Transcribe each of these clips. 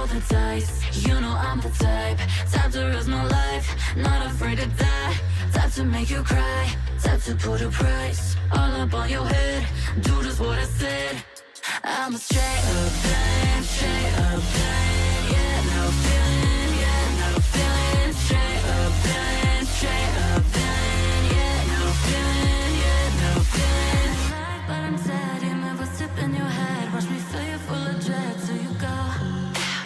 roll the dice. You know I'm the type to risk my life, not afraid to die. Type to make you cry, type to put a price all up on your head. Do just what I said. I'm a straight up blind, straight up blind. Yeah, no feeling, yeah, no feeling. Straight up blind, straight up blind. Yeah, no feeling, yeah, no feeling. But I'm sad, you never sip in your head. Watch me fill you full of dread till you go.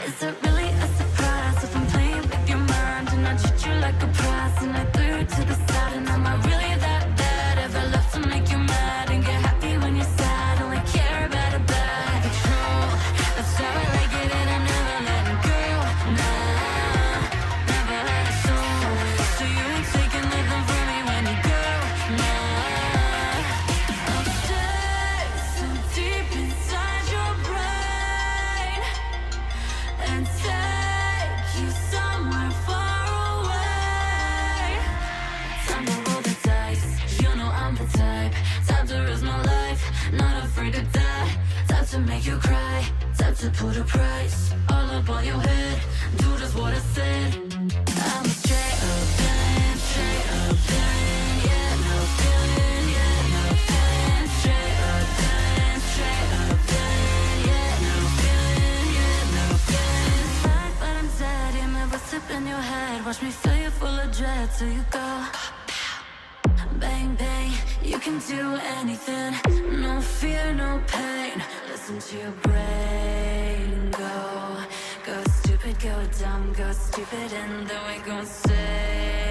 Is it really a surprise if I'm playing with your mind and I treat you like a prize and I threw you to the side? And am I really that bad? Ever love to make you mad and get happy when you're sad? Only care about a bad control. That's how I like it and I'm never letting go. Nah, never had a soul. So you ain't taking nothing from me when you go. Nah, I'll stay so deep inside your brain and take you somewhere far away. Time to roll the dice. You know I'm the type to risk my life, not afraid to die. Type to make you cry, type to put a price all up on your head. Do just what I said. I'm a straight up blind, straight up blind. Yeah, no feeling, yeah, no feeling. Straight up blind, straight up blind. Yeah, no feeling, yeah, no feeling. But I'm dead, you never sip in your head. Watch me fill you full of dread till you go. Bang, bang, you can do anything. No fear, no pain. Listen to your brain go. Go stupid, go dumb, go stupid, and then we go insane.